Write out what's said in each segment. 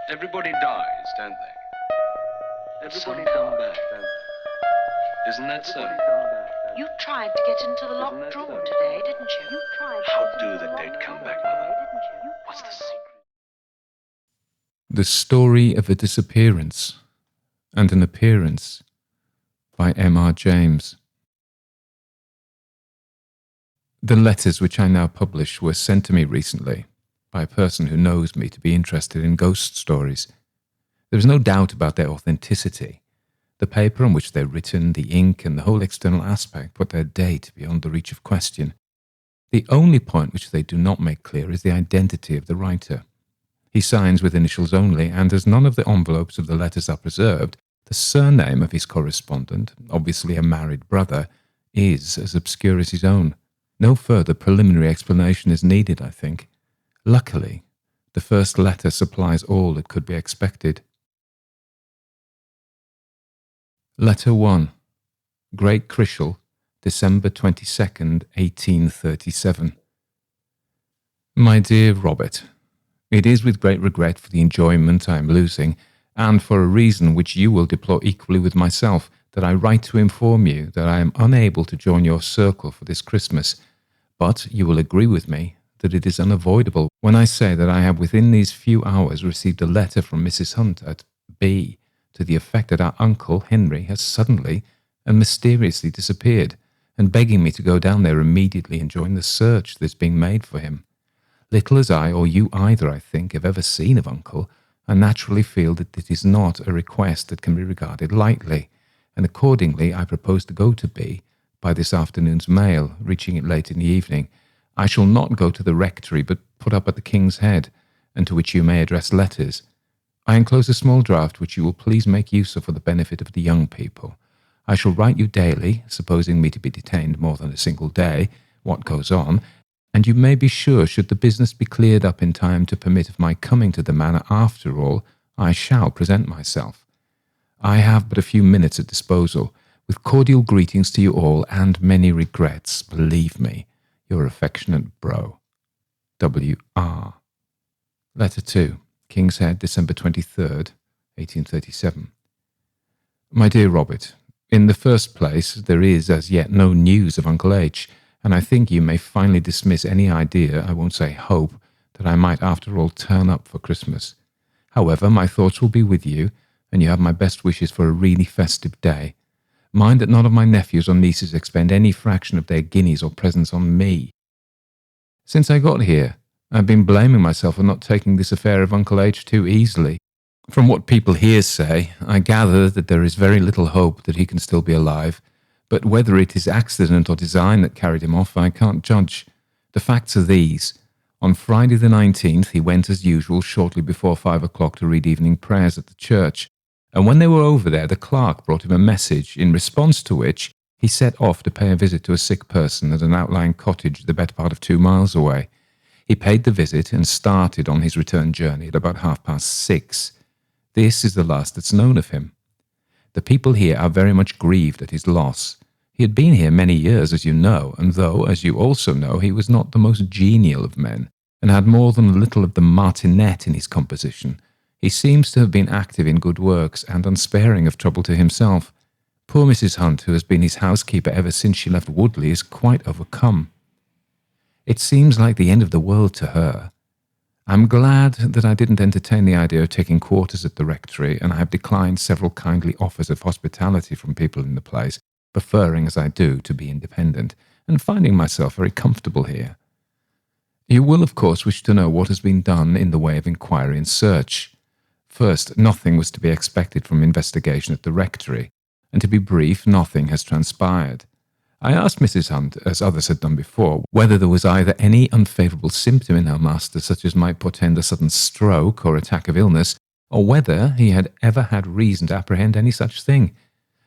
Everybody dies, don't they? Everybody come back, don't they? Isn't that so? You tried to get into the locked drawer today, didn't you? How do the dead come back, Mother? What's the secret? The Story of a Disappearance and an Appearance by M.R. James. The letters which I now publish were sent to me recently by a person who knows me to be interested in ghost stories. There is no doubt about their authenticity. The paper on which they're written, the ink, and the whole external aspect put their date beyond the reach of question. The only point which they do not make clear is the identity of the writer. He signs with initials only, and as none of the envelopes of the letters are preserved, the surname of his correspondent, obviously a married brother, is as obscure as his own. No further preliminary explanation is needed, I think. Luckily, the first letter supplies all that could be expected. Letter 1. Great Crishall, December 22nd, 1837. My dear Robert, it is with great regret for the enjoyment I am losing, and for a reason which you will deplore equally with myself, that I write to inform you that I am unable to join your circle for this Christmas, but you will agree with me that it is unavoidable when I say that I have within these few hours received a letter from Mrs. Hunt at B to the effect that our uncle Henry has suddenly and mysteriously disappeared, and begging me to go down there immediately and join the search that is being made for him. Little as I, or you either, I think, have ever seen of Uncle, I naturally feel that it is not a request that can be regarded lightly, and accordingly I propose to go to B by this afternoon's mail, reaching it late in the evening. I shall not go to the rectory, but put up at the King's Head, and to which you may address letters. I enclose a small draft which you will please make use of for the benefit of the young people. I shall write you daily, supposing me to be detained more than a single day, what goes on, and you may be sure, should the business be cleared up in time to permit of my coming to the manor after all, I shall present myself. I have but a few minutes at disposal, with cordial greetings to you all, and many regrets, believe me, your affectionate bro, W.R. Letter 2. King's Head, December 23rd, 1837. My dear Robert, in the first place, there is as yet no news of Uncle H., and I think you may finally dismiss any idea, I won't say hope, that I might after all turn up for Christmas. However, my thoughts will be with you, and you have my best wishes for a really festive day. Mind that none of my nephews or nieces expend any fraction of their guineas or presents on me. Since I got here, I've been blaming myself for not taking this affair of Uncle H too easily. From what people here say, I gather that there is very little hope that he can still be alive, but whether it is accident or design that carried him off, I can't judge. The facts are these. On Friday the 19th, he went as usual shortly before 5 o'clock to read evening prayers at the church, and when they were over there, the clerk brought him a message, in response to which he set off to pay a visit to a sick person at an outlying cottage the better part of 2 miles away. He paid the visit and started on his return journey at about 6:30. This is the last that's known of him. The people here are very much grieved at his loss. He had been here many years, as you know, and though, as you also know, he was not the most genial of men, and had more than a little of the martinet in his composition, he seems to have been active in good works and unsparing of trouble to himself. Poor Mrs. Hunt, who has been his housekeeper ever since she left Woodley, is quite overcome. It seems like the end of the world to her. I'm glad that I didn't entertain the idea of taking quarters at the rectory, and I have declined several kindly offers of hospitality from people in the place, preferring as I do to be independent, and finding myself very comfortable here. You will, of course, wish to know what has been done in the way of inquiry and search. First, nothing was to be expected from investigation at the rectory, and to be brief, nothing has transpired. I asked Mrs. Hunt, as others had done before, whether there was either any unfavourable symptom in her master, such as might portend a sudden stroke or attack of illness, or whether he had ever had reason to apprehend any such thing.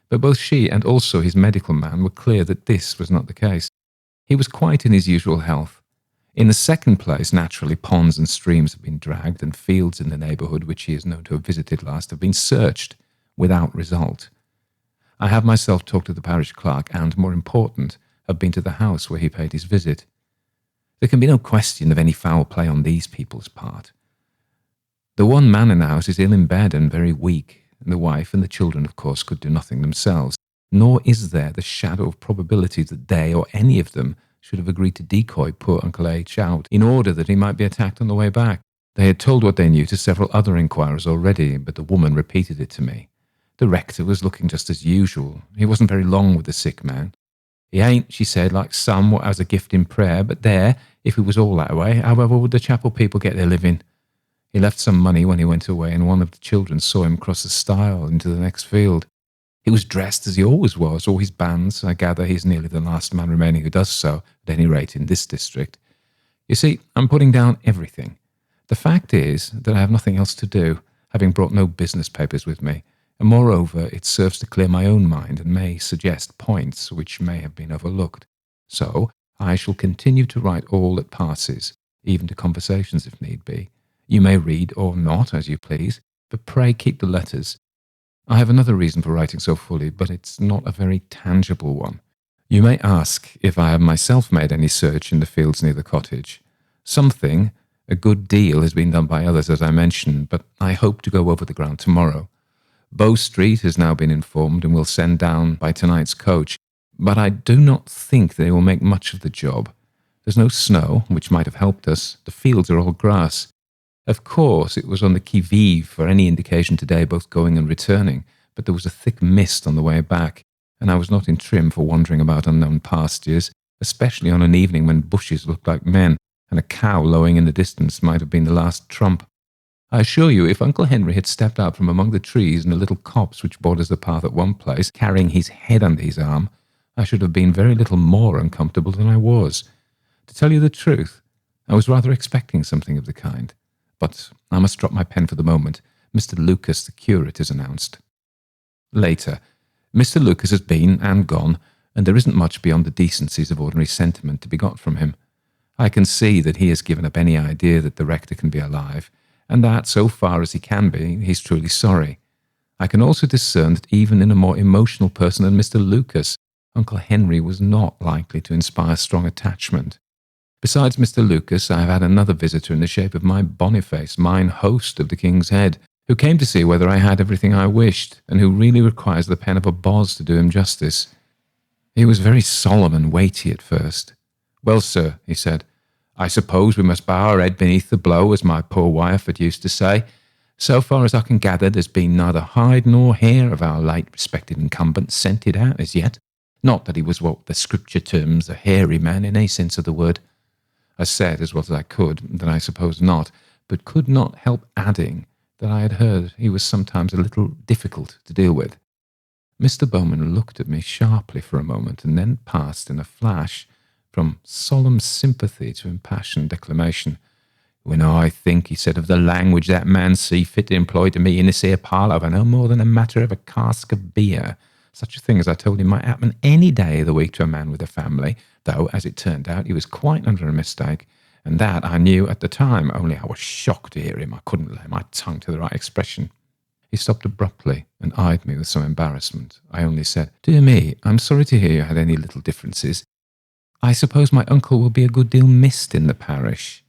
But both she and also his medical man were clear that this was not the case. He was quite in his usual health. In the second place, naturally, ponds and streams have been dragged, and fields in the neighbourhood which he is known to have visited last have been searched, without result. I have myself talked to the parish clerk, and, more important, have been to the house where he paid his visit. There can be no question of any foul play on these people's part. The one man in the house is ill in bed and very weak. The wife and the children, of course, could do nothing themselves, nor is there the shadow of probability that they, or any of them, should have agreed to decoy poor Uncle H out in order that he might be attacked on the way back. They had told what they knew to several other inquirers already, but the woman repeated it to me. The rector was looking just as usual. He wasn't very long with the sick man. He ain't, she said, like some what has a gift in prayer, but there, if it was all that way, however would the chapel people get their living? He left some money when he went away, and one of the children saw him cross the stile into the next field. He was dressed as he always was, all his bands. I gather he's nearly the last man remaining who does so, at any rate in this district. You see, I'm putting down everything. The fact is that I have nothing else to do, having brought no business papers with me, and moreover it serves to clear my own mind and may suggest points which may have been overlooked. So I shall continue to write all that passes, even to conversations if need be. You may read or not, as you please, but pray keep the letters. I have another reason for writing so fully, but it's not a very tangible one. You may ask if I have myself made any search in the fields near the cottage. Something, a good deal, has been done by others, as I mentioned, but I hope to go over the ground tomorrow. Bow Street has now been informed and will send down by tonight's coach, but I do not think they will make much of the job. There's no snow, which might have helped us. The fields are all grass. Of course, it was on the qui-vive for any indication today, both going and returning, but there was a thick mist on the way back, and I was not in trim for wandering about unknown pastures, especially on an evening when bushes looked like men, and a cow lowing in the distance might have been the last trump. I assure you, if Uncle Henry had stepped out from among the trees and the little copse which borders the path at one place, carrying his head under his arm, I should have been very little more uncomfortable than I was. To tell you the truth, I was rather expecting something of the kind. But I must drop my pen for the moment. Mr. Lucas, the curate, is announced. Later, Mr. Lucas has been and gone, and there isn't much beyond the decencies of ordinary sentiment to be got from him. I can see that he has given up any idea that the rector can be alive, and that, so far as he can be, he's truly sorry. I can also discern that even in a more emotional person than Mr. Lucas, Uncle Henry was not likely to inspire strong attachment. Besides Mr. Lucas, I have had another visitor in the shape of my Boniface, mine host of the King's Head, who came to see whether I had everything I wished, and who really requires the pen of a Boz to do him justice. He was very solemn and weighty at first. "Well, sir," he said, "I suppose we must bow our head beneath the blow, as my poor wife had used to say. So far as I can gather, there's been neither hide nor hair of our late respected incumbent scented out as yet. Not that he was what the Scripture terms a hairy man in any sense of the word. I said, as well as I could, that I suppose not, but could not help adding that I had heard he was sometimes a little difficult to deal with." Mr. Bowman looked at me sharply for a moment, and then passed in a flash from solemn sympathy to impassioned declamation. "When I think," he said, "of the language that man see fit to employ to me in this here parlour over no more than a matter of a cask of beer, such a thing as I told him might happen any day of the week to a man with a family, though, as it turned out, he was quite under a mistake, and that I knew at the time, only I was shocked to hear him. I couldn't lay my tongue to the right expression." He stopped abruptly and eyed me with some embarrassment. I only said, "Dear me, I'm sorry to hear you had any little differences. I suppose my uncle will be a good deal missed in the parish."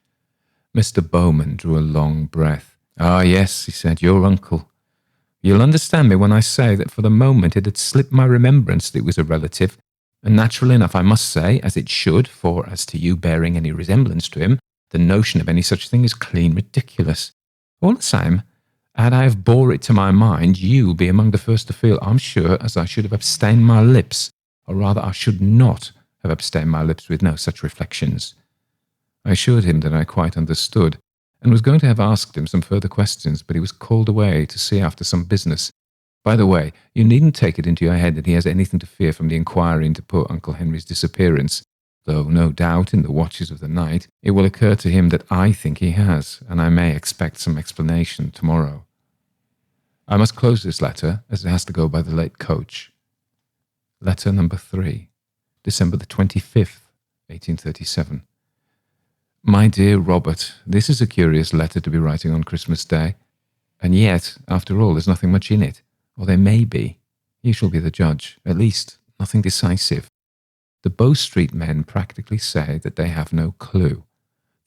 Mr. Bowman drew a long breath. "Ah, yes," he said, "your uncle. You'll understand me when I say that for the moment it had slipped my remembrance that it was a relative, and natural enough, I must say, as it should, for as to you bearing any resemblance to him, the notion of any such thing is clean ridiculous. All the same, had I have bore it to my mind, you'll be among the first to feel, I'm sure, as I should have abstained my lips, or rather I should not have abstained my lips with no such reflections." I assured him that I quite understood, and was going to have asked him some further questions, but he was called away to see after some business. By the way, you needn't take it into your head that he has anything to fear from the inquiry into poor Uncle Henry's disappearance, though no doubt in the watches of the night it will occur to him that I think he has, and I may expect some explanation tomorrow. I must close this letter, as it has to go by the late coach. Letter number 3, December the 25th, 1837. My dear Robert, this is a curious letter to be writing on Christmas Day, and yet, after all, there's nothing much in it, or there may be. You shall be the judge. At least, nothing decisive. The Bow Street men practically say that they have no clue.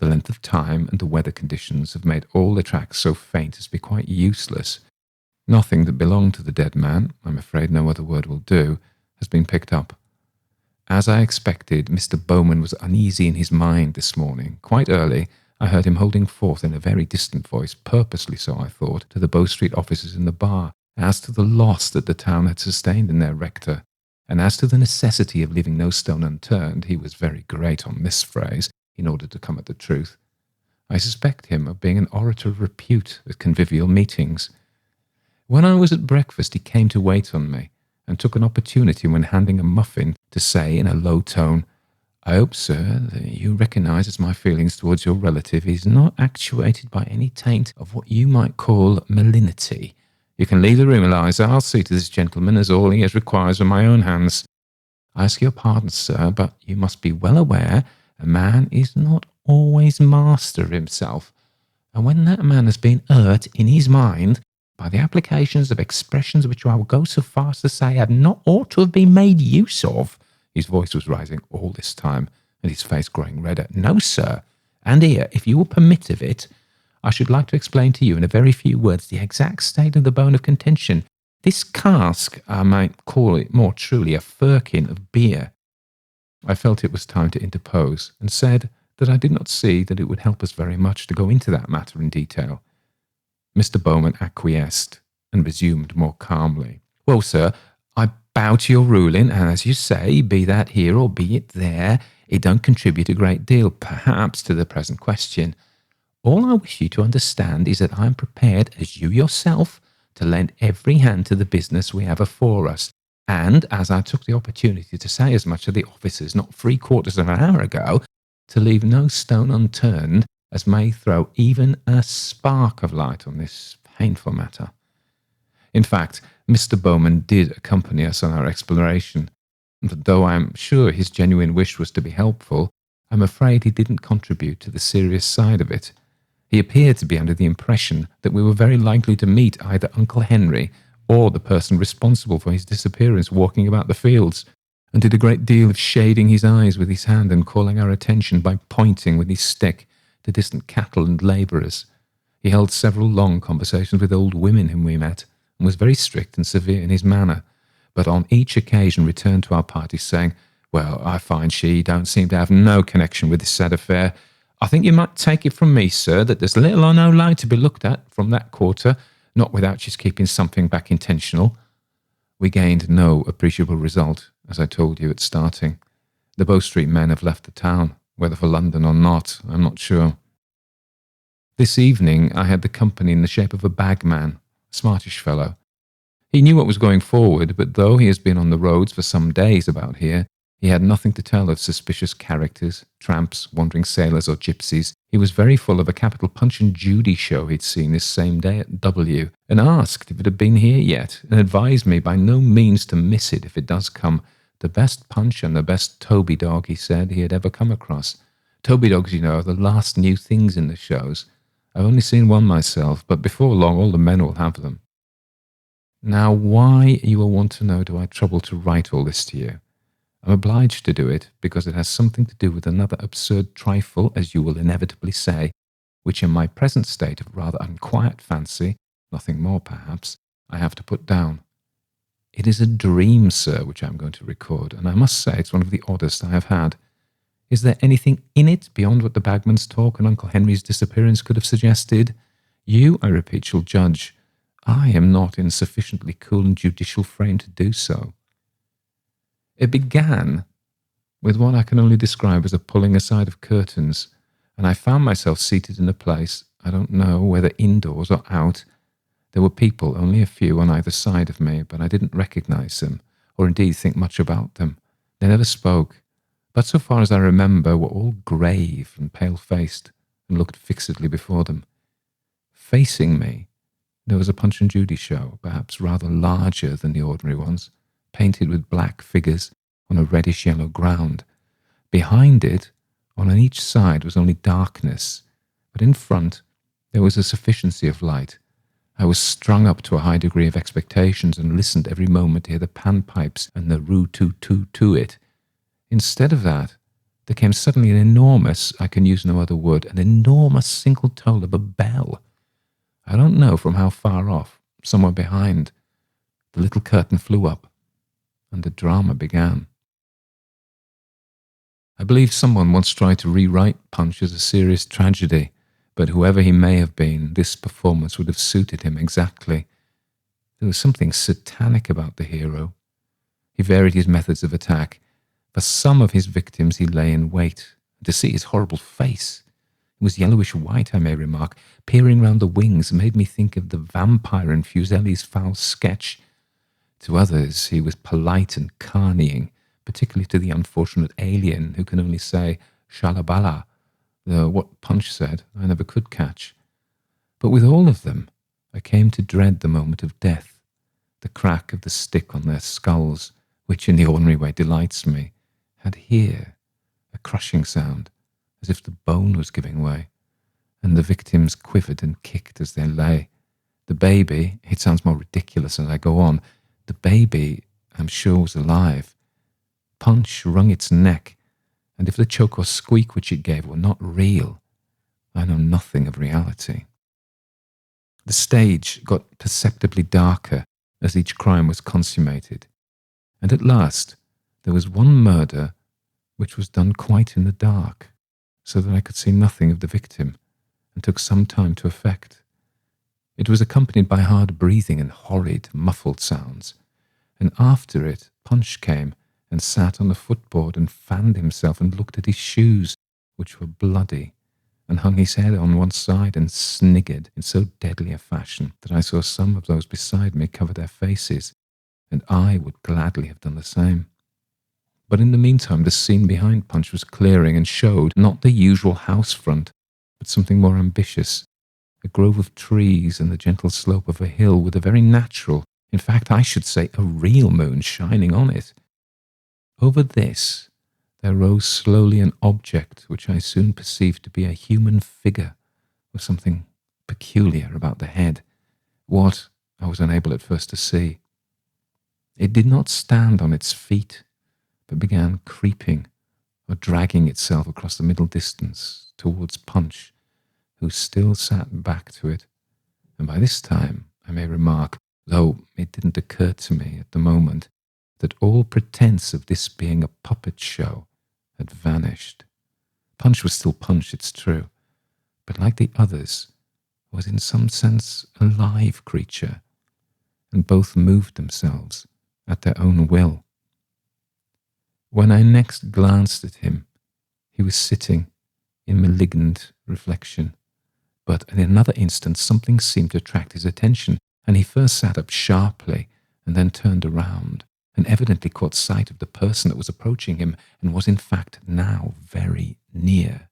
The length of time and the weather conditions have made all the tracks so faint as to be quite useless. Nothing that belonged to the dead man, I'm afraid no other word will do, has been picked up. As I expected, Mr. Bowman was uneasy in his mind this morning. Quite early, I heard him holding forth in a very distant voice, purposely so I thought, to the Bow Street officers in the bar, as to the loss that the town had sustained in their rector, and as to the necessity of leaving no stone unturned. He was very great on this phrase, in order to come at the truth. I suspect him of being an orator of repute at convivial meetings. When I was at breakfast, he came to wait on me, and took an opportunity when handing a muffin to say in a low tone, "I hope, sir, that you recognise as my feelings towards your relative is not actuated by any taint of what you might call malignity. You can leave the room, Eliza. I'll see to this gentleman as all he has requires from my own hands. I ask your pardon, sir, but you must be well aware a man is not always master of himself, and when that man has been hurt in his mind by the applications of expressions which I will go so far as to say had not ought to have been made use of," his voice was rising all this time, and his face growing redder. "No, sir, and here, if you will permit of it, I should like to explain to you in a very few words the exact state of the bone of contention. This cask, I might call it more truly a firkin of beer." I felt it was time to interpose, and said that I did not see that it would help us very much to go into that matter in detail. Mr. Bowman acquiesced, and resumed more calmly. "Well, sir, I bow to your ruling, and as you say, be that here or be it there, it don't contribute a great deal, perhaps, to the present question. All I wish you to understand is that I am prepared, as you yourself, to lend every hand to the business we have afore us, and, as I took the opportunity to say as much to the officers not 3/4 of an hour ago, to leave no stone unturned as may throw even a spark of light on this painful matter." In fact, Mr. Bowman did accompany us on our exploration, but though I am sure his genuine wish was to be helpful, I'm afraid he didn't contribute to the serious side of it. He appeared to be under the impression that we were very likely to meet either Uncle Henry or the person responsible for his disappearance walking about the fields, and did a great deal of shading his eyes with his hand and calling our attention by pointing with his stick to distant cattle and labourers. He held several long conversations with old women whom we met, and was very strict and severe in his manner, but on each occasion returned to our party, saying, "Well, I find she don't seem to have no connection with this sad affair. I think you might take it from me, sir, that there's little or no light to be looked at from that quarter, not without she's keeping something back intentional." We gained no appreciable result, as I told you at starting. The Bow Street men have left the town, whether for London or not, I'm not sure. This evening I had the company in the shape of a bagman, a smartish fellow. He knew what was going forward, but though he has been on the roads for some days about here, he had nothing to tell of suspicious characters, tramps, wandering sailors or gypsies. He was very full of a capital Punch Judy show he'd seen this same day at W, and asked if it had been here yet, and advised me by no means to miss it if it does come. The best Punch and the best Toby dog, he said, he had ever come across. Toby dogs, you know, are the last new things in the shows. I've only seen one myself, but before long all the men will have them. Now why, you will want to know, do I trouble to write all this to you? I'm obliged to do it because it has something to do with another absurd trifle, as you will inevitably say, which in my present state of rather unquiet fancy, nothing more perhaps, I have to put down. It is a dream, sir, which I am going to record, and I must say it's one of the oddest I have had. Is there anything in it beyond what the bagman's talk and Uncle Henry's disappearance could have suggested? You, I repeat, shall judge. I am not in sufficiently cool and judicial frame to do so. It began with what I can only describe as a pulling aside of curtains, and I found myself seated in a place, I don't know whether indoors or out. There were people, only a few, on either side of me, but I didn't recognize them, or indeed think much about them. They never spoke, but so far as I remember were all grave and pale-faced, and looked fixedly before them. Facing me, there was a Punch and Judy show, perhaps rather larger than the ordinary ones, painted with black figures on a reddish-yellow ground. Behind it, on each side, was only darkness, but in front there was a sufficiency of light. I was strung up to a high degree of expectations and listened every moment to hear the panpipes and the roo-too-too-too it. Instead of that, there came suddenly an enormous, I can use no other word, an enormous single toll of a bell. I don't know from how far off, somewhere behind. The little curtain flew up, and the drama began. I believe someone once tried to rewrite Punch as a serious tragedy, but whoever he may have been, this performance would have suited him exactly. There was something satanic about the hero. He varied his methods of attack. For some of his victims he lay in wait, and to see his horrible face, it was yellowish-white, I may remark, peering round the wings, made me think of the vampire in Fuseli's foul sketch. To others he was polite and carneying, particularly to the unfortunate alien who can only say shalabala, though what Punch said I never could catch. But with all of them I came to dread the moment of death, the crack of the stick on their skulls, which in the ordinary way delights me, had here a crushing sound, as if the bone was giving way, and the victims quivered and kicked as they lay. The baby, it sounds more ridiculous as I go on, the baby, I'm sure, was alive. Punch wrung its neck, and if the choke or squeak which it gave were not real, I know nothing of reality. The stage got perceptibly darker as each crime was consummated, and at last there was one murder which was done quite in the dark, so that I could see nothing of the victim, and took some time to effect. It was accompanied by hard breathing and horrid, muffled sounds, and after it Punch came and sat on the footboard and fanned himself and looked at his shoes, which were bloody, and hung his head on one side and sniggered in so deadly a fashion that I saw some of those beside me cover their faces, and I would gladly have done the same. But in the meantime the scene behind Punch was clearing and showed not the usual house front, but something more ambitious, a grove of trees and the gentle slope of a hill with a very natural, in fact I should say a real moon shining on it. Over this there rose slowly an object which I soon perceived to be a human figure with something peculiar about the head, what I was unable at first to see. It did not stand on its feet, but began creeping or dragging itself across the middle distance towards Punch, who still sat back to it, and by this time, I may remark, though it didn't occur to me at the moment, that all pretense of this being a puppet show had vanished. Punch was still Punch, it's true, but like the others, was in some sense a live creature, and both moved themselves at their own will. When I next glanced at him, he was sitting in malignant reflection, but in another instant something seemed to attract his attention, and he first sat up sharply and then turned around, and evidently caught sight of the person that was approaching him and was in fact now very near.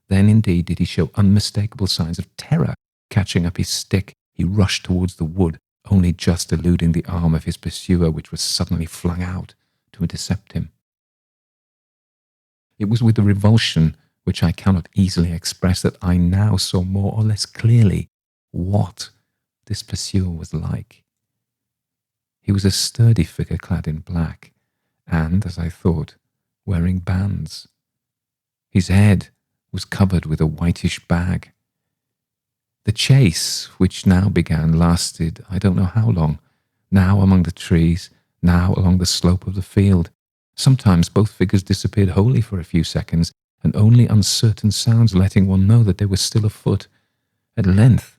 Then indeed did he show unmistakable signs of terror. Catching up his stick, he rushed towards the wood, only just eluding the arm of his pursuer, which was suddenly flung out to intercept him. It was with a revulsion which I cannot easily express that I now saw more or less clearly what this pursuer was like. He was a sturdy figure clad in black, and, as I thought, wearing bands. His head was covered with a whitish bag. The chase, which now began, lasted I don't know how long, now among the trees, now along the slope of the field. Sometimes both figures disappeared wholly for a few seconds, and only uncertain sounds letting one know that they were still afoot. At length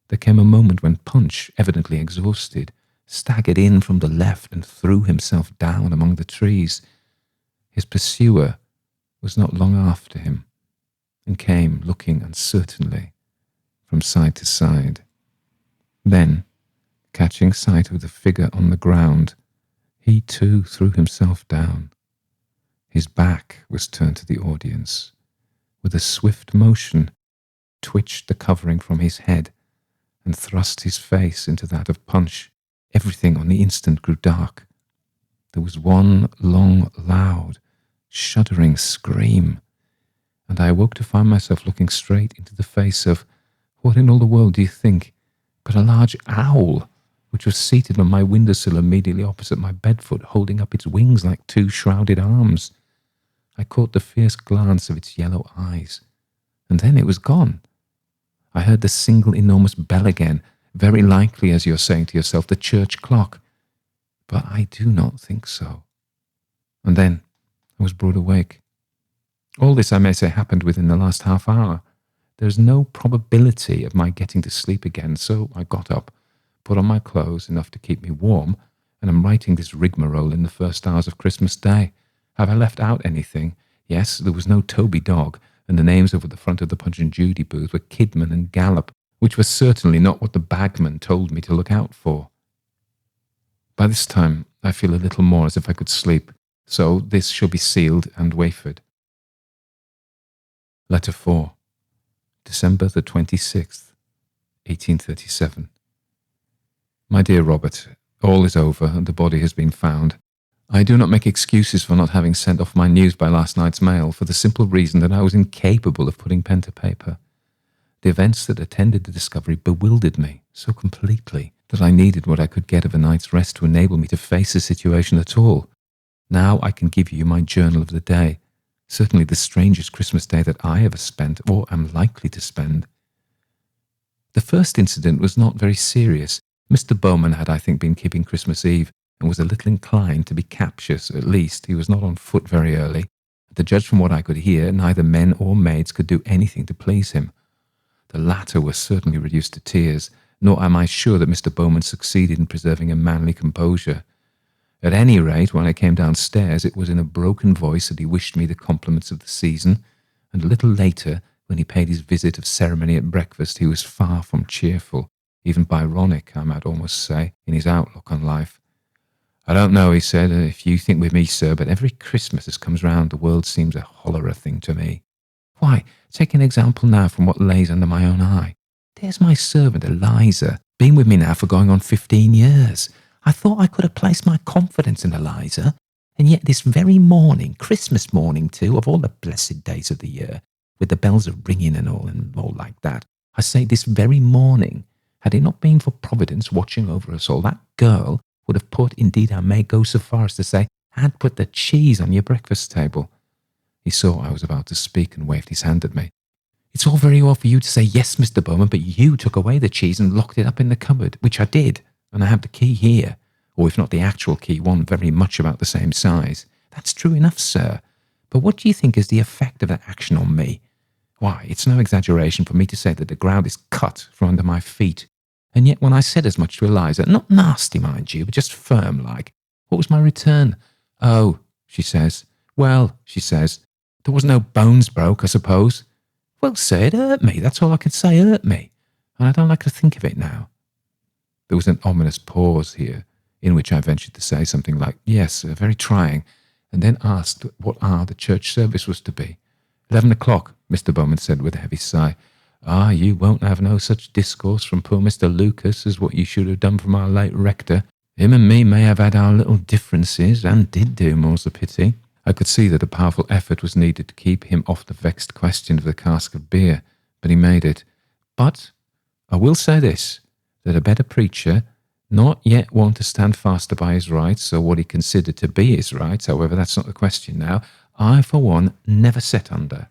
there came a moment when Punch, evidently exhausted, staggered in from the left and threw himself down among the trees. His pursuer was not long after him, and came looking uncertainly from side to side. Then, catching sight of the figure on the ground, he too threw himself down. His back was turned to the audience. With a swift motion, twitched the covering from his head and thrust his face into that of Punch. Everything on the instant grew dark. There was one long, loud, shuddering scream, and I awoke to find myself looking straight into the face of, what in all the world do you think, but a large owl, which was seated on my windowsill immediately opposite my bedfoot, holding up its wings like two shrouded arms. I caught the fierce glance of its yellow eyes, and then it was gone. I heard the single enormous bell again, very likely, as you're saying to yourself, the church clock. But I do not think so. And then I was broad awake. All this, I may say, happened within the last half hour. There is no probability of my getting to sleep again, so I got up, put on my clothes enough to keep me warm, and am writing this rigmarole in the first hours of Christmas Day. Have I left out anything? Yes, there was no Toby dog, and the names over the front of the Punch Judy booth were Kidman and Gallop, which was certainly not what the bagman told me to look out for. By this time, I feel a little more as if I could sleep, so this shall be sealed and wafered. Letter 4. December the 26th, 1837. My dear Robert, all is over and the body has been found. I do not make excuses for not having sent off my news by last night's mail, for the simple reason that I was incapable of putting pen to paper. The events that attended the discovery bewildered me so completely that I needed what I could get of a night's rest to enable me to face the situation at all. Now I can give you my journal of the day, certainly the strangest Christmas Day that I ever spent or am likely to spend. The first incident was not very serious. Mr. Bowman had, I think, been keeping Christmas Eve and was a little inclined to be captious. At least he was not on foot very early. To judge from what I could hear, neither men or maids could do anything to please him. The latter were certainly reduced to tears, nor am I sure that Mr. Bowman succeeded in preserving a manly composure. At any rate, when I came downstairs, it was in a broken voice that he wished me the compliments of the season, and a little later, when he paid his visit of ceremony at breakfast, he was far from cheerful, even Byronic, I might almost say, in his outlook on life. I don't know, he said, if you think with me, sir, but every Christmas as comes round, the world seems a hollerer thing to me. Why, take an example now from what lays under my own eye. There's my servant, Eliza, been with me now for going on 15 years. I thought I could have placed my confidence in Eliza, and yet this very morning, Christmas morning too, of all the blessed days of the year, with the bells ringing and all like that, I say this very morning, had it not been for Providence watching over us all, that girl would have put, indeed I may go so far as to say, had put the cheese on your breakfast table. He saw I was about to speak and waved his hand at me. It's all very well for you to say yes, Mr. Bowman, but you took away the cheese and locked it up in the cupboard, which I did, and I have the key here, or if not the actual key, one very much about the same size. That's true enough, sir. But what do you think is the effect of that action on me? Why, it's no exaggeration for me to say that the ground is cut from under my feet. And yet when I said as much to Eliza, not nasty, mind you, but just firm-like, what was my return? Oh, she says. Well, she says, there was no bones broke, I suppose. Well, sir, it hurt me. That's all I can say, hurt me. And I don't like to think of it now. There was an ominous pause here, in which I ventured to say something like, yes, very trying, and then asked what hour the church service was to be. 11 o'clock, Mr. Bowman said with a heavy sigh. Ah, you won't have no such discourse from poor Mr. Lucas as what you should have done from our late rector. Him and me may have had our little differences, and did do, more's the pity. I could see that a powerful effort was needed to keep him off the vexed question of the cask of beer, but he made it. But I will say this, that a better preacher, not yet one to stand faster by his rights, or what he considered to be his rights, however, that's not the question now, I, for one, never set under.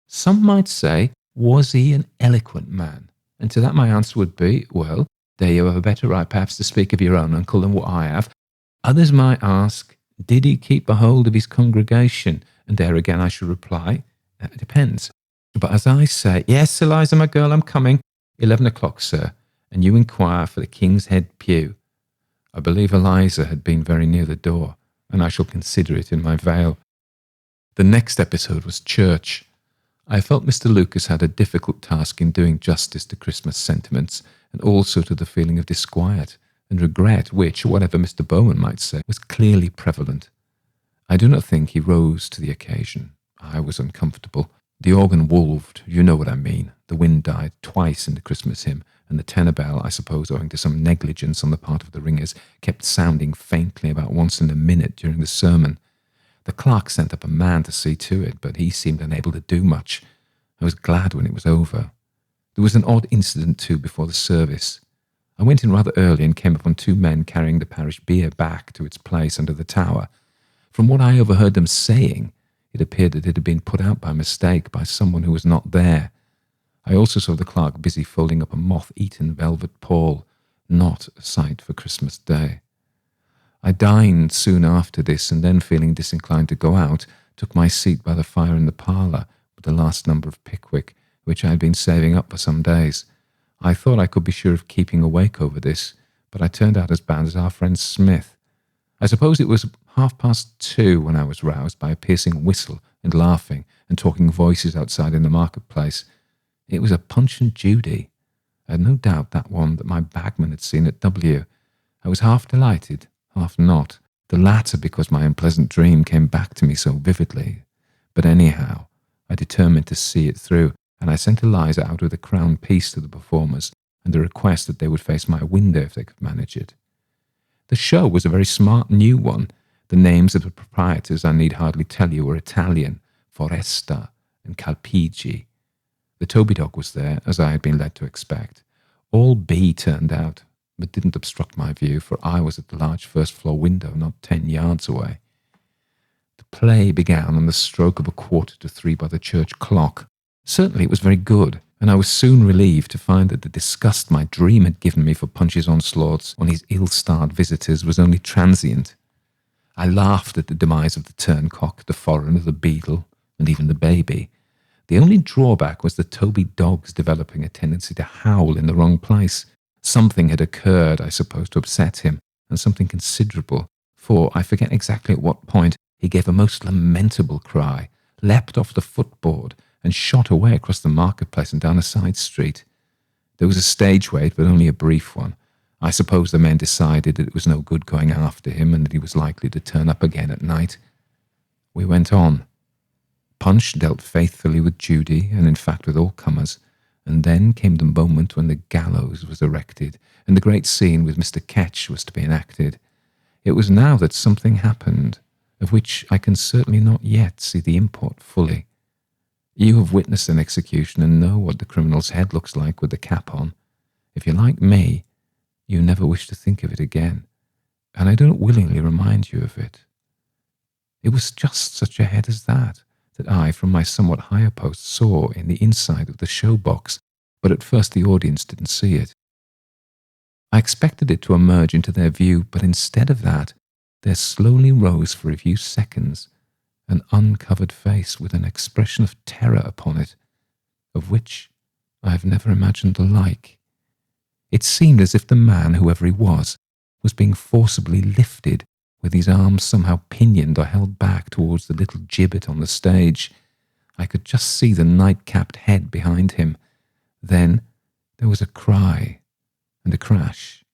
Some might say, was he an eloquent man? And to that my answer would be, well, there you have a better right perhaps to speak of your own uncle than what I have. Others might ask, did he keep a hold of his congregation? And there again I should reply, it depends. But as I say, yes, Eliza, my girl, I'm coming. 11 o'clock, sir, and you inquire for the King's Head pew. I believe Eliza had been very near the door, and I shall consider it in my veil. The next episode was church. I felt Mr. Lucas had a difficult task in doing justice to Christmas sentiments, and also to the feeling of disquiet and regret which, whatever Mr. Bowman might say, was clearly prevalent. I do not think he rose to the occasion. I was uncomfortable. The organ wolved, you know what I mean. The wind died twice in the Christmas hymn, and the tenor bell, I suppose owing to some negligence on the part of the ringers, kept sounding faintly about once in a minute during the sermon. The clerk sent up a man to see to it, but he seemed unable to do much. I was glad when it was over. There was an odd incident, too, before the service. I went in rather early and came upon two men carrying the parish beer back to its place under the tower. From what I overheard them saying, It appeared that it had been put out by mistake by someone who was not there. I also saw the clerk busy folding up a moth-eaten velvet pall, not a sight for Christmas Day. I dined soon after this, and then, feeling disinclined to go out, took my seat by the fire in the parlour with the last number of Pickwick, which I had been saving up for some days. I thought I could be sure of keeping awake over this, but I turned out as bad as our friend Smith. I suppose it was 2:30 when I was roused by a piercing whistle and laughing and talking voices outside in the marketplace. It was a Punch Judy. I had no doubt that one that my bagman had seen at W. I was half delighted, half not, the latter because my unpleasant dream came back to me so vividly. But anyhow, I determined to see it through, and I sent Eliza out with a crown piece to the performers and a request that they would face my window if they could manage it. The show was a very smart new one. The names of the proprietors, I need hardly tell you, were Italian, Foresta and Calpigi. The Toby dog was there, as I had been led to expect. All B turned out, but didn't obstruct my view, for I was at the large first-floor window not 10 yards away. The play began on the stroke of 2:45 by the church clock. Certainly it was very good, and I was soon relieved to find that the disgust my dream had given me for Punch's onslaughts on his ill-starred visitors was only transient. I laughed at the demise of the turncock, the foreigner, the beadle, and even the baby. The only drawback was the Toby dog's developing a tendency to howl in the wrong place. Something had occurred, I suppose, to upset him, and something considerable, for I forget exactly at what point he gave a most lamentable cry, leapt off the footboard, and shot away across the marketplace and down a side street. There was a stage wait, but only a brief one. I suppose the men decided that it was no good going after him and that he was likely to turn up again at night. We went on. Punch dealt faithfully with Judy, and in fact with all comers, and then came the moment when the gallows was erected, and the great scene with Mr. Ketch was to be enacted. It was now that something happened, of which I can certainly not yet see the import fully. You have witnessed an execution and know what the criminal's head looks like with the cap on. If you're like me, you never wish to think of it again, and I don't willingly remind you of it. It was just such a head as that I, from my somewhat higher post, saw in the inside of the show box, but at first the audience didn't see it. I expected it to emerge into their view, but instead of that, there slowly rose for a few seconds an uncovered face with an expression of terror upon it, of which I have never imagined the like. It seemed as if the man, whoever he was being forcibly lifted, with his arms somehow pinioned or held back towards the little gibbet on the stage. I could just see the night-capped head behind him. Then there was a cry and a crash.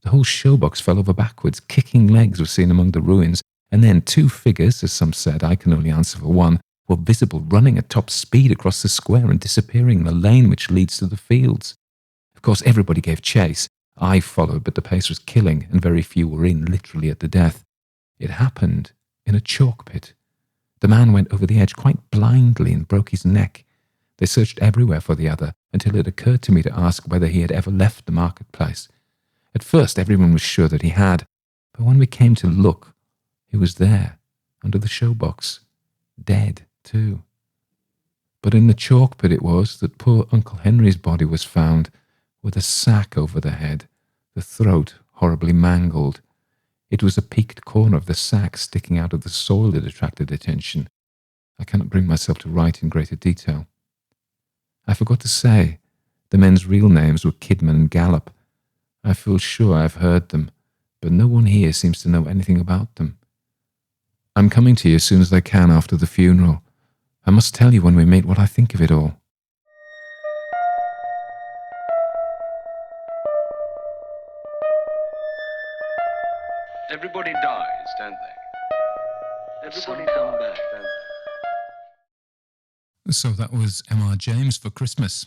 The whole showbox fell over backwards. Kicking legs were seen among the ruins, and then 2 figures, as some said, I can only answer for one, were visible running at top speed across the square and disappearing in the lane which leads to the fields. Of course, everybody gave chase. I followed, but the pace was killing, and very few were in, literally at the death. It happened in a chalk pit. The man went over the edge quite blindly and broke his neck. They searched everywhere for the other until it occurred to me to ask whether he had ever left the marketplace. At first everyone was sure that he had, but when we came to look, he was there, under the showbox, dead too. But in the chalk pit it was that poor Uncle Henry's body was found, with a sack over the head, the throat horribly mangled. It was a peaked corner of the sack sticking out of the soil that attracted attention. I cannot bring myself to write in greater detail. I forgot to say, the men's real names were Kidman and Gallop. I feel sure I have heard them, but no one here seems to know anything about them. I'm coming to you as soon as I can after the funeral. I must tell you when we meet what I think of it all. Everybody dies, don't they? Everybody come back, don't they? So that was M.R. James for Christmas.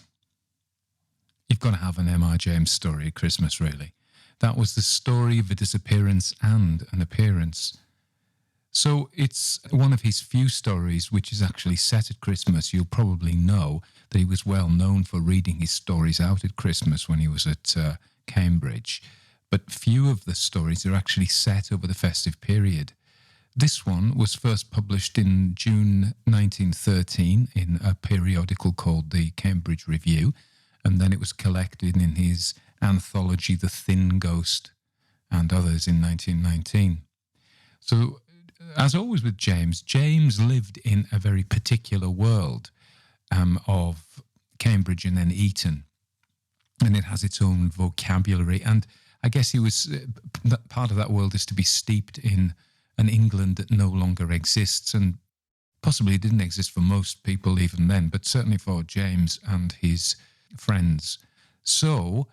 You've got to have an M.R. James story at Christmas, really. That was the story of a disappearance and an appearance. So it's one of his few stories which is actually set at Christmas. You'll probably know that he was well known for reading his stories out at Christmas when he was at Cambridge. But few of the stories are actually set over the festive period. This one was first published in June 1913 in a periodical called the Cambridge Review, and then it was collected in his anthology The Thin Ghost and others in 1919. So, as always with James, James lived in a very particular world of Cambridge and then Eton, and it has its own vocabulary. And I guess he was part of that world is to be steeped in an England that no longer exists, and possibly didn't exist for most people even then, but certainly for James and his friends. So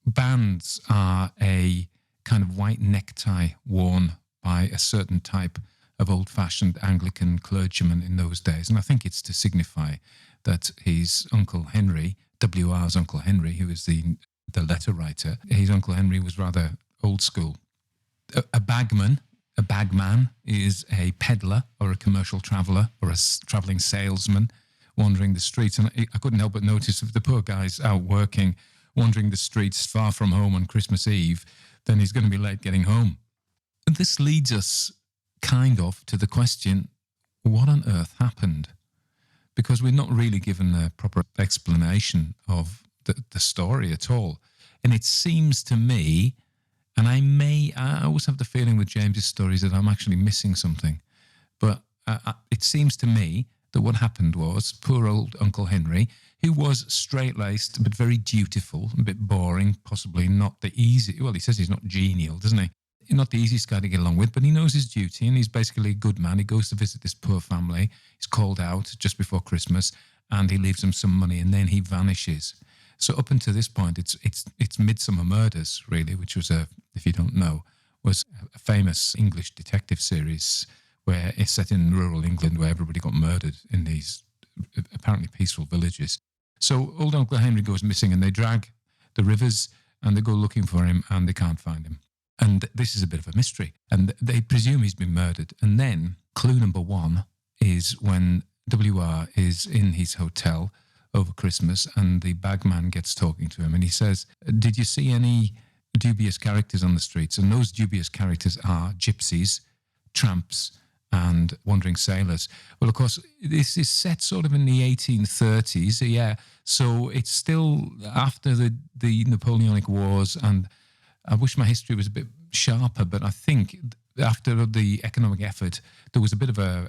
bands are a kind of white necktie worn by a certain type of old-fashioned Anglican clergyman in those days. And I think it's to signify that his Uncle Henry, W.R.'s Uncle Henry, who was the letter writer, his Uncle Henry was rather old school. A bagman is a peddler or a commercial traveller or a travelling salesman wandering the streets. And I couldn't help but notice if the poor guy's out working, wandering the streets far from home on Christmas Eve, then he's going to be late getting home. And this leads us kind of to the question, what on earth happened? Because we're not really given a proper explanation of the story at all. And it seems to me, and I always have the feeling with James's stories that I'm actually missing something. But it seems to me that what happened was poor old Uncle Henry, who was straight-laced but very dutiful, a bit boring, possibly not the easy... Well, he says he's not genial, doesn't he? Not the easiest guy to get along with, but he knows his duty and he's basically a good man. He goes to visit this poor family. He's called out just before Christmas and he leaves them some money and then he vanishes. So up until this point, it's Midsummer Murders, really, which was if you don't know, was a famous English detective series where it's set in rural England where everybody got murdered in these apparently peaceful villages. So old Uncle Henry goes missing and they drag the rivers and they go looking for him and they can't find him. And this is a bit of a mystery. And they presume he's been murdered. And then clue number one is when W.R. is in his hotel over Christmas and the bagman gets talking to him and he says, did you see any dubious characters on the streets? And those dubious characters are gypsies, tramps, and wandering sailors. Well, of course, this is set sort of in the 1830s, yeah. So it's still after the Napoleonic Wars, and I wish my history was a bit sharper, but I think after the economic effort, there was a bit of a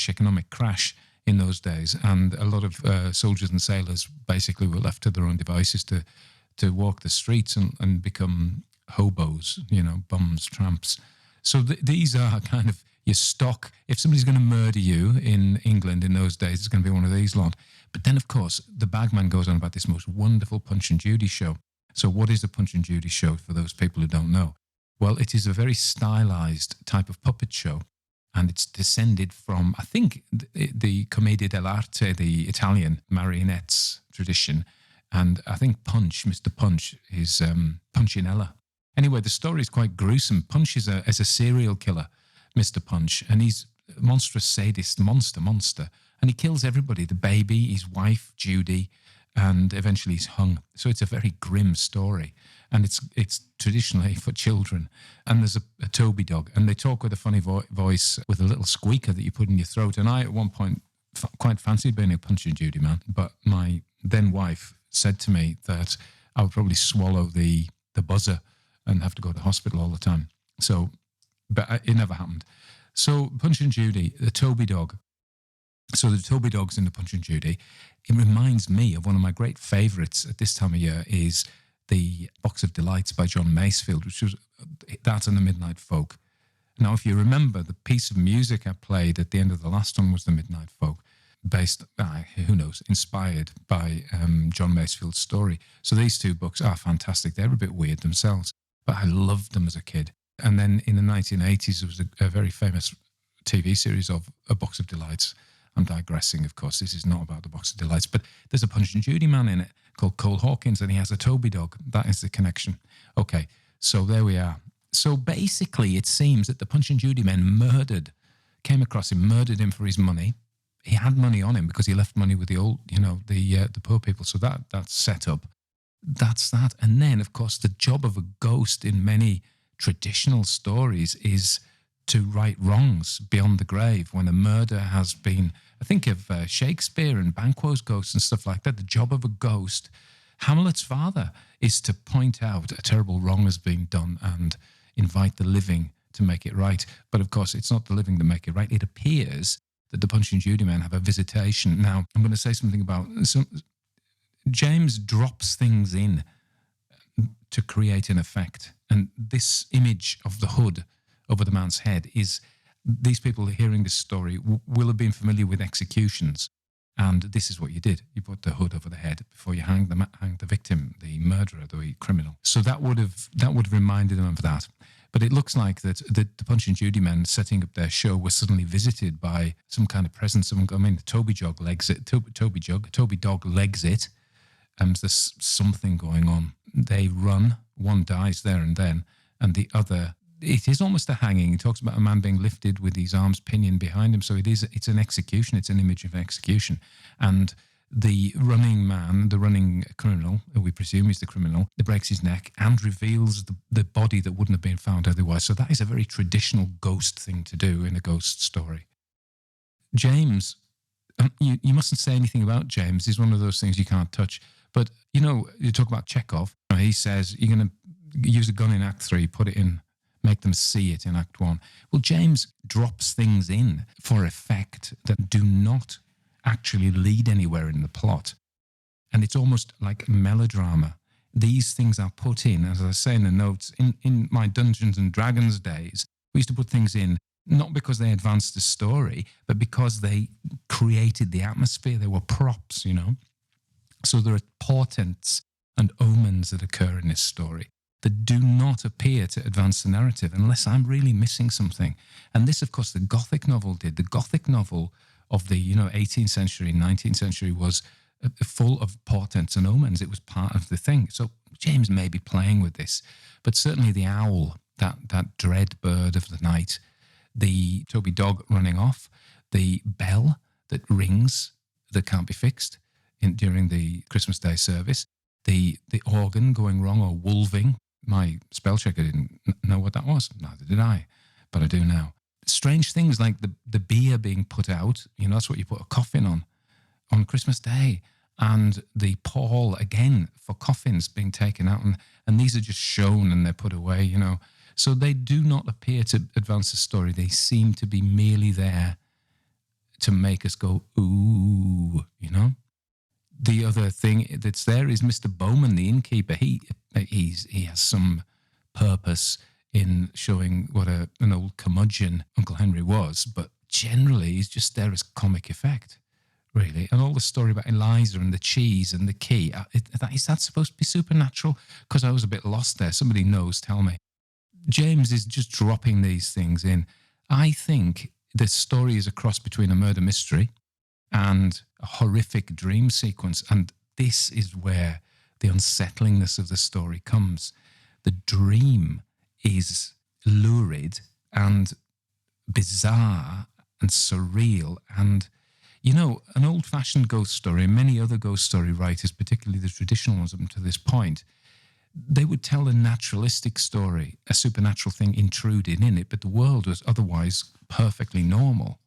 economic crash in those days, and a lot of soldiers and sailors basically were left to their own devices to walk the streets and become hobos, bums, tramps. So these are kind of your stock. If somebody's going to murder you in England in those days, it's going to be one of these lot. But then, of course, the bagman goes on about this most wonderful Punch and Judy show. So what is the Punch and Judy show for those people who don't know? Well, it is a very stylized type of puppet show, and it's descended from, I think, the Commedia dell'arte, the Italian marionettes tradition, and I think Punch, Mr. Punch, is Punchinella. Anyway, the story is quite gruesome. Punch is a serial killer, Mr. Punch, and he's a monstrous sadist, monster, and he kills everybody, the baby, his wife, Judy, and eventually he's hung. So it's a very grim story, and it's traditionally for children. And there's a Toby dog, and they talk with a funny voice with a little squeaker that you put in your throat. And I, at one point, quite fancied being a Punch and Judy man, but my then wife said to me that I would probably swallow the buzzer and have to go to hospital all the time. So, but it never happened. So Punch and Judy, the Toby dog. So the Toby dog's in the Punch and Judy. It reminds me of one of my great favourites at this time of year is the Box of Delights by John Masefield, which was that and the Midnight Folk. Now, if you remember, the piece of music I played at the end of the last one was the Midnight Folk, based, inspired by John Masefield's story. So these two books are fantastic. They're a bit weird themselves, but I loved them as a kid. And then in the 1980s, there was a very famous TV series of A Box of Delights. I'm digressing, of course. This is not about the Box of Delights, but there's a Punch and Judy man in it called Cole Hawkins, and he has a Toby dog. That is the connection. Okay, so there we are. So basically, it seems that the Punch and Judy men came across him, murdered him for his money. He had money on him because he left money with the old, the poor people. So that's set up. That's that. And then, of course, the job of a ghost in many traditional stories is to right wrongs beyond the grave when a murder has been. I think of Shakespeare and Banquo's ghosts and stuff like that. The job of a ghost, Hamlet's father, is to point out a terrible wrong has been done and invite the living to make it right. But of course, it's not the living that make it right. It appears that the Punch and Judy men have a visitation. Now, I'm going to say something about James drops things in to create an effect. And this image of the hood over the man's head is, these people hearing this story will have been familiar with executions. And this is what you did. You put the hood over the head before you hang the victim, the murderer, the criminal. So that would have reminded them of that. But it looks like that the Punch and Judy men setting up their show were suddenly visited by some kind of presence. Toby Dog legs it. Toby Dog legs it. There's something going on. They run. One dies there and then, and the other. It is almost a hanging. He talks about a man being lifted with his arms pinioned behind him. So it's an execution. It's an image of execution. And the running man, the running criminal, who we presume is the criminal, breaks his neck and reveals the body that wouldn't have been found otherwise. So that is a very traditional ghost thing to do in a ghost story. James, you mustn't say anything about James. He's one of those things you can't touch. But, you talk about Chekhov. He says, you're going to use a gun in Act 3, put it in, make them see it in Act 1. Well, James drops things in for effect that do not actually lead anywhere in the plot. And it's almost like melodrama. These things are put in, as I say in the notes, in my Dungeons and Dragons days, we used to put things in not because they advanced the story, but because they created the atmosphere. They were props, So there are portents and omens that occur in this story that do not appear to advance the narrative unless I'm really missing something. And this, of course, the Gothic novel did. The Gothic novel of the 18th century, 19th century was full of portents and omens. It was part of the thing. So James may be playing with this, but certainly the owl, that dread bird of the night, the Toby Dog running off, the bell that rings that can't be fixed during the Christmas Day service, the organ going wrong or wolving. My spell checker didn't know what that was. Neither did I, but I do now. Strange things like the beer being put out, that's what you put a coffin on Christmas Day, and the pall, again, for coffins being taken out, and these are just shown and they're put away, So they do not appear to advance the story. They seem to be merely there to make us go, ooh, The other thing that's there is Mr. Bowman, the innkeeper. He has some purpose in showing what an old curmudgeon Uncle Henry was, but generally he's just there as comic effect, really. And all the story about Eliza and the cheese and the key, is that supposed to be supernatural? Because I was a bit lost there. Somebody knows, tell me. James is just dropping these things in. I think the story is a cross between a murder mystery and a horrific dream sequence. And this is where the unsettlingness of the story comes. The dream is lurid and bizarre and surreal. And, an old-fashioned ghost story, and many other ghost story writers, particularly the traditional ones up to this point, they would tell a naturalistic story, a supernatural thing intruded in it, but the world was otherwise perfectly normal.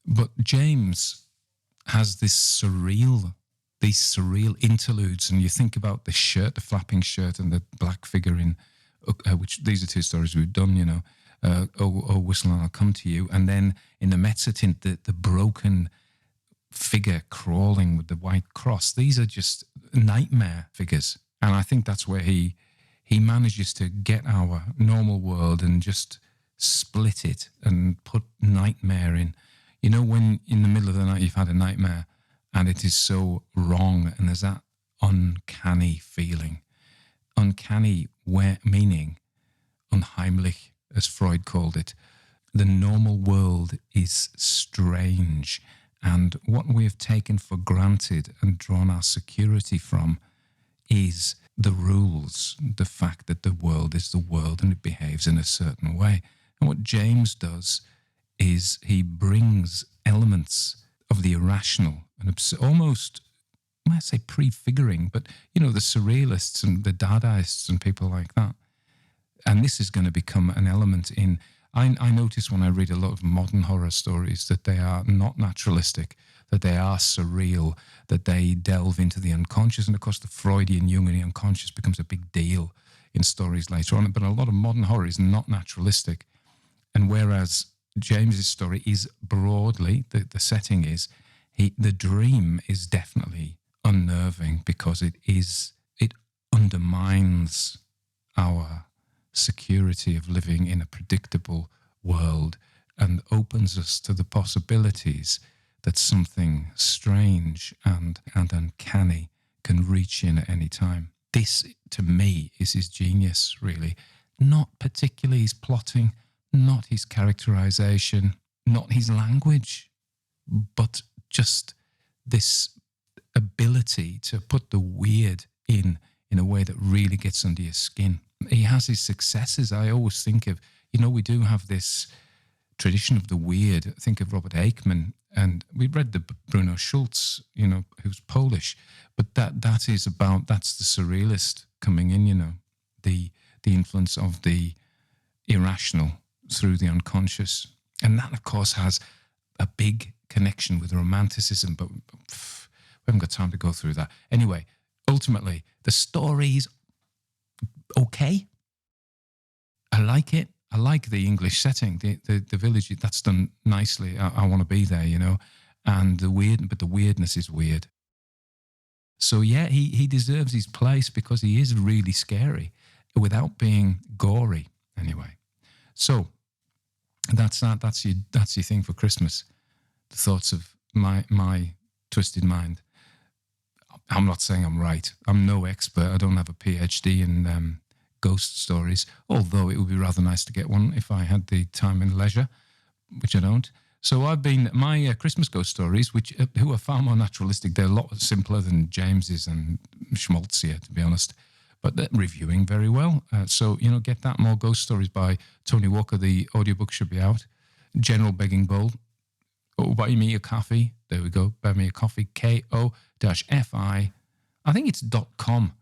But James has these surreal interludes, and you think about the shirt, the flapping shirt, and the black figure in, which these are two stories we've done, Oh Whistle and I'll Come to You, and then in the Mezzotint, the broken figure crawling with the white cross. These are just nightmare figures, and I think that's where he manages to get our normal world and just split it and put nightmare in. When in the middle of the night you've had a nightmare and it is so wrong, and there's that uncanny feeling. Uncanny meaning, unheimlich, as Freud called it. The normal world is strange, and what we have taken for granted and drawn our security from is the rules, the fact that the world is the world and it behaves in a certain way. And what James does is he brings elements of the irrational and almost, I say prefiguring, but, the surrealists and the Dadaists and people like that. And this is going to become an element in, I notice when I read a lot of modern horror stories that they are not naturalistic, that they are surreal, that they delve into the unconscious. And of course, the Freudian Jungian unconscious becomes a big deal in stories later on. But a lot of modern horror is not naturalistic. And whereas James's story is broadly, the setting is, the dream is definitely unnerving because it undermines our security of living in a predictable world and opens us to the possibilities that something strange and uncanny can reach in at any time. This, to me, is his genius, really. Not particularly his plotting, not his characterization, not his language, but just this ability to put the weird in a way that really gets under your skin. He has his successes. I always think of, we do have this tradition of the weird. Think of Robert Aikman, and we read the Bruno Schulz, who's Polish, but that's the surrealist coming in, the influence of the irrational through the unconscious. And that, of course, has a big connection with romanticism, but we haven't got time to go through that. Anyway, ultimately, the story's okay. I like it. I like the English setting, the village. That's done nicely. I want to be there, and the weirdness is weird. So yeah, he deserves his place because he is really scary without being gory. Anyway, so that's that. That's your thing for Christmas. The thoughts of my twisted mind. I'm not saying I'm right. I'm no expert. I don't have a PhD in ghost stories, although it would be rather nice to get one if I had the time and leisure, which I don't. So my Christmas ghost stories, who are far more naturalistic. They're a lot simpler than James's and Schmaltzier, to be honest, but they're reviewing very well. So, get that. More ghost stories by Tony Walker. The audiobook should be out. General Begging Bowl. Oh, buy me a coffee. There we go. Buy me a coffee. ko-fi. I think it's .com.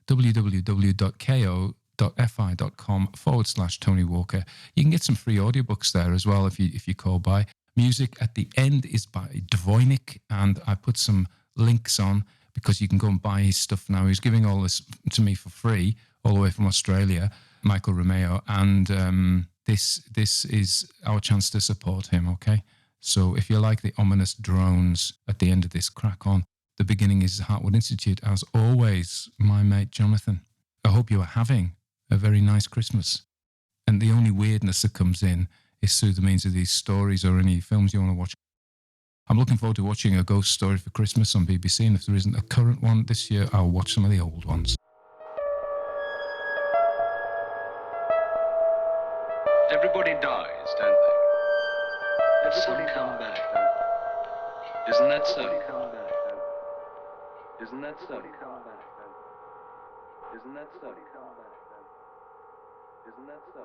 www.ko.fi.com/Tony Walker. You can get some free audiobooks there as well if you call by. Music at the end is by Dvoinik, and I put some links on because you can go and buy his stuff now. He's giving all this to me for free, all the way from Australia, Michael Romeo, and this is our chance to support him, okay? So if you like the ominous drones at the end of this, crack on. The beginning is Heartwood Institute. As always, my mate Jonathan. I hope you are having a very nice Christmas. And the only weirdness that comes in is through the means of these stories or any films you want to watch. I'm looking forward to watching A Ghost Story for Christmas on BBC, and if there isn't a current one this year, I'll watch some of the old ones. Everybody dies, don't they? Everybody come back, don't they? Isn't that so? Isn't that so? Isn't that so? Isn't that so?